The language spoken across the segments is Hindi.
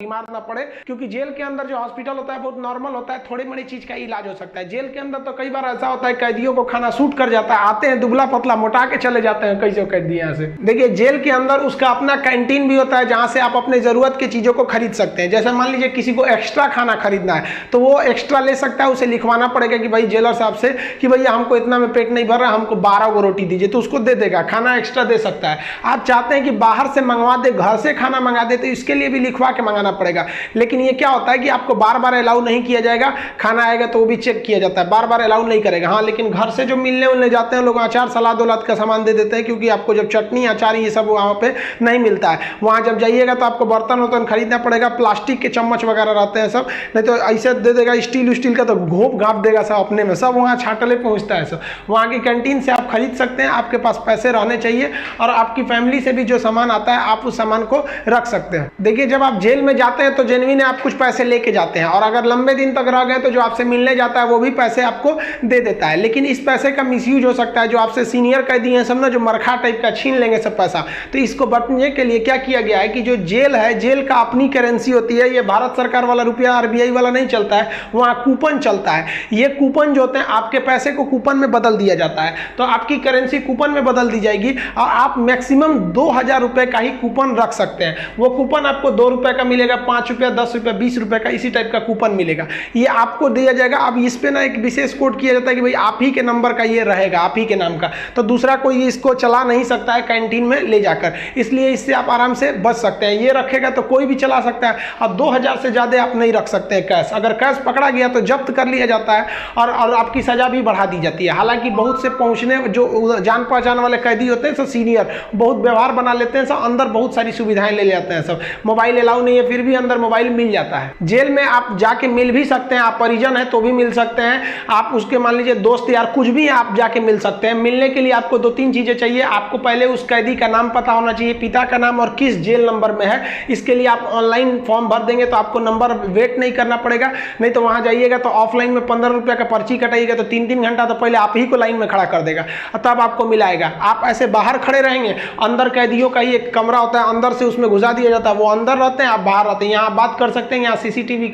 बीमार ना पड़े, क्योंकि जेल के अंदर जो हॉस्पिटल होता है बहुत नॉर्मल होता है, थोड़ी बड़ी चीज का इलाज हो सकता है। जेल के अंदर तो कई बार ऐसा होता है कैदियों को खाना सूट कर जाता है, आते हैं दुबला पतला मोटा के चले जाते हैं कैसे कैदी यहाँ से। देखिए जेल के अंदर उसका अपना कैंटीन भी होता है जहाँ से आप अपने जरूरत की चीजों को खरीद सकते हैं। जैसे मान लीजिए किसी को एक्स्ट्रा खाना खरीदना है तो वो एक्स्ट्रा ले सकता है, उसे लिखवाना पड़ेगा कि भाई जेलर साहब से कि भैया हमको इतना में पेट नहीं भर रहा, हमको 12 को रोटी दीजिए, तो उसको दे देगा, खाना एक्स्ट्रा दे सकता है। आप चाहते हैं कि बाहर से मंगवा दे, घर से खाना मंगा दे, तो इसके लिए भी लिखवा के मंगाना पड़ेगा। लेकिन ये क्या होता है कि आपको बार बार अलाउ नहीं किया जाएगा, खाना आएगा तो वो भी चेक किया जाता है, बार बार अलाउ नहीं करेगा। हाँ लेकिन घर से जो मिलने उलने जाते हैं लोग अचार सलाद वलाद का सामान दे देते हैं, क्योंकि आपको जब चटनी अचार ये सब वहाँ पे नहीं मिलता है। वहाँ जब जाइएगा तो आपको बर्तन वर्तन खरीदना पड़ेगा, प्लास्टिक के चम्मच वगैरह रहते हैं सब, नहीं तो ऐसे दे देगा स्टील उस्टील का तो घोप घाप देगा सब अपने में, सब वहाँ छाटले पहुँचता है सब। वहाँ की कैंटीन से आप खरीद सकते हैं, आपके पास पैसे रहने चाहिए और आपकी फैमिली से भी जो सामान आता है आप उस सामान को रख सकते हैं। देखिए जब आप जेल में जाते हैं तो जेन्युइन आप कुछ पैसे लेके जाते हैं, और अगर लंबे दिन तक रह गए तो जो आपसे मिलने जाता है वो भी पैसे आपको दे देता है। लेकिन इस पैसे का मिसयूज हो सकता है, जो आपसे सीनियर कैदी हैं सब ना, जो मरखा टाइप का छीन लेंगे सब पैसा। तो इसको बचने के लिए क्या किया गया है कि जो जेल है, जेल का अपनी करेंसी होती है, ये भारत सरकार वाला रुपया RBI वाला नहीं चलता है, वहाँ कूपन चलता है। ये कूपन जो होते हैं आपके पैसे को कूपन में बदल दिया जाता है, तो आपकी करेंसी कूपन में बदल दी जाएगी और आप मैक्सिमम 2000 रुपए का ही कूपन रख सकते हैं। वो कूपन आपको 2 रुपए का मिलेगा, 5 रुपया, 10 रुपया, 20 रुपए का, इसी टाइप का कूपन मिलेगा, ये आपको दिया जाएगा। अब इस पे ना एक विशेष कोड किया जाता है कि भाई आप ही के नंबर का ये रहेगा, आप ही के नाम का, तो दूसरा कोई इसको चला नहीं सकता है कैंटीन में ले जाकर, इसलिए इससे आप आराम से बच सकते हैं। ये रखेगा तो कोई भी चला सकता है। अब 2000 से ज्यादा आप नहीं रख सकते हैं कैश, अगर कैश पकड़ा गया तो जब्त कर लिया जाता है और आपकी सजा भी बढ़ा दी जाती है। हालांकि बहुत से पहुंचने जो जान पहचान वाले कैदी होते हैं सब सीनियर, बहुत व्यवहार बना लेते हैं सब, अंदर बहुत सारी सुविधाएं ले जाते हैं सब। मोबाइल अलाउ नहीं है फिर भी अंदर मोबाइल मिल जाता है। जेल में आप जाके मिल भी सकते हैं, आप परिजन है तो भी मिल सकते हैं, आप उसके मान लीजिए दोस्त यार कुछ भी आप जाके मिल सकते हैं। मिलने के लिए आपको 2-3 चीजें चाहिए। आपको पहले उस कैदी का नाम पता होना चाहिए, पिता का नाम और किस जेल नंबर में है। इसके लिए आप ऑनलाइन फॉर्म भर देंगे तो आपको नंबर वेट नहीं करना पड़ेगा, नहीं तो वहां जाइएगा तो ऑफलाइन में 15 रुपया का पर्ची कटाइएगा तो 3-3 घंटा तो पहले आप ही को लाइन में खड़ा कर देगा और तब आपको मिलाएगा। आप ऐसे बाहर खड़े रहेंगे, अंदर कैदियों का ही एक कमरा होता है, अंदर से उसमें घुसा दिया जाता है, वो अंदर रहते हैं, आप बाहर रहते हैं। यहाँ बात कर सकते हैं, यहाँ CCTV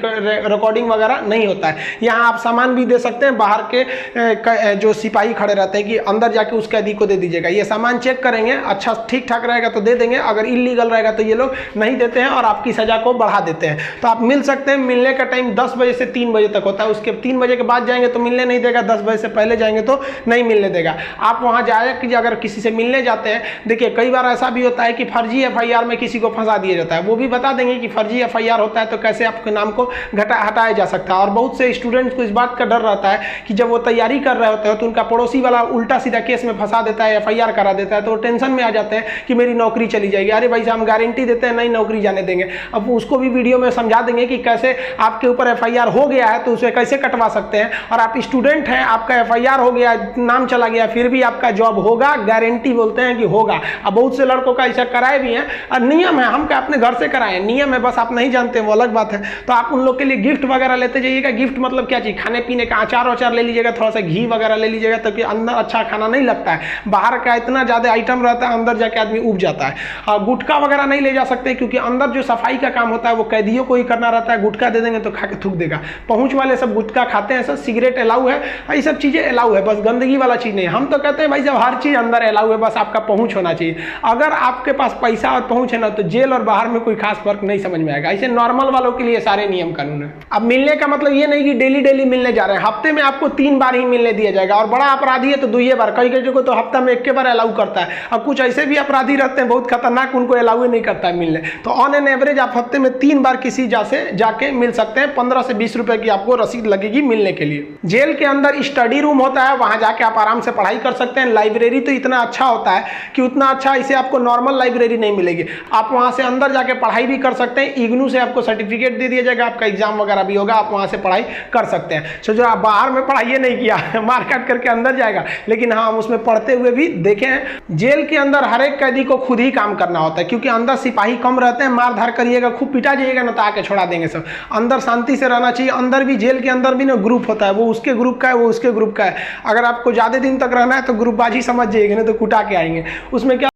रिकॉर्डिंग वगैरह नहीं होता है। यहाँ आप सामान भी दे सकते हैं, बाहर के जो सिपाही खड़े रहते हैं कि अंदर जाके उस कैदी को दे दीजिएगा, ये सामान चेक करेंगे, अच्छा ठीक ठाक रहेगा तो दे देंगे, अगर इलीगल रहेगा तो ये लोग नहीं देते हैं और आपकी सजा को बढ़ा देते हैं। तो आप मिल सकते हैं। मिलने का टाइम 10 बजे से 3 बजे तक होता है, उसके 3 बजे के बाद जाएंगे तो मिलने नहीं देगा, 10 बजे से पहले जाएंगे तो नहीं मिलने देगा। आप वहाँ जाए कि अगर किसी से मिलने जाते हैं, देखिए कई बार ऐसा भी होता है कि फर्जी FIR में किसी को फंसा दिया जाता है, वो भी बता देंगे कि फर्जी FIR होता है तो कैसे आपके नाम को हटाया जा सकता है। और बहुत से स्टूडेंट्स को इस बात का डर रहता है कि जब वो तैयारी कर रहे होते हैं तो उनका पड़ोसी वाला उल्टा सीधा केस में फंसा देता है, FIR करा देता है, तो वो टेंशन में आ जाते हैं कि मेरी नौकरी चली जाएगी। अरे भाई हम गारंटी देते हैं नहीं नौकरी जाने देंगे। अब उसको भी वीडियो में समझा देंगे कि कैसे आपके ऊपर FIR हो गया है तो उसे कैसे कटवा सकते हैं, और आप स्टूडेंट हैं, आपका FIR हो गया, नाम चला गया, फिर भी आपका जॉब होगा, गारंटी बोलते हैं कि होगा। अब बहुत से लड़कों का ऐसा कराए भी हैं, और नियम है, हम क्या अपने घर से कराएं, नियम है, बस आप नहीं जानते वो अलग बात है। तो आप उन लोग के लिए गिफ्ट वगैरह लेते जाइएगा। गिफ्ट मतलब क्या चीज, खाने पीने का अचार वचार ले लीजिएगा, थोड़ा सा घी वगैरह ले लीजिएगा, ताकि अंदर अच्छा खाना नहीं लगता है, बाहर का इतना ज्यादा आइटम रहता है, अंदर जाके आदमी उब जाता है। और गुटखा वगैरह नहीं ले जा सकते, क्योंकि अंदर जो सफाई का काम होता है वो कैदियों को ही करना रहता है। गुटखा दे देंगे तो खा के थूक देगा। पहुंच वाले सब गुटखा खाते हैं, सब सिगरेट अलाउ है, ये सब चीजें अलाउ है, बस गंदगी वाला चीज नहीं। हम तो कहते हैं भाई जब हर चीज अंदर अलाउ है, बस आपका पहुंच होना चाहिए। अगर आपके पास पैसा और पहुंच है ना, तो जेल और बाहर में कोई खास फर्क नहीं समझ में आएगा। ऐसे नॉर्मल वालों के लिए सारे नियम कानून है। अब मिलने का मतलब ये नहीं कि डेली मिलने जा रहे हैं, हफ्ते में आपको 3 बार ही मिलने दिया जाएगा, और बड़ा अपराधी है तो 2 बार, कई को तो हफ्ता में 1 बार अलाउ करता है। अब कुछ ऐसे भी अपराधी रहते हैं बहुत खतरनाक, उनको अलाउ ही नहीं करता है मिलने। तो ऑन एन एवरेज आप हफ्ते में 3 बार किसी जाके मिल सकते हैं। 15 से 20 रुपए की आपको रसीद लगेगी मिलने के लिए। जेल के अंदर स्टडी रूम होता है, वहां जाके आप आराम से पढ़ाई कर सकते हैं। लाइब्रेरी तो इतना अच्छा होता है कि उतना अच्छा इसे आपको नॉर्मल लाइब्रेरी नहीं मिलेगी। आप वहां से अंदर जाके पढ़ाई भी कर सकते हैं। इग्नू से आपको सर्टिफिकेट दे दिया जाएगा, आपका एग्जाम वगैरह भी होगा, आप वहां से पढ़ाई कर सकते हैं। सो जो आप बाहर में पढ़ाई नहीं किया मार काट करके अंदर जाएगा, लेकिन हाँ हम उसमें पढ़ते हुए भी देखे हैं। जेल के अंदर हर एक कैदी को खुद ही काम करना होता है, क्योंकि अंदर सिपाही कम रहते हैं। मार धार करिएगा, खूब पिटा जाइएगा ना तो आके छोड़ा देंगे सब। अंदर शांति से रहना चाहिए। अंदर भी जेल के अंदर भी ना ग्रुप होता है, वो उसके ग्रुप का है, वो उसके ग्रुप का है। अगर आपको ज्यादा दिन तक रहना है तो ग्रुपबाजी समझ जाइएगा, नहीं तो कुटा के आएंगे। उसमें क्या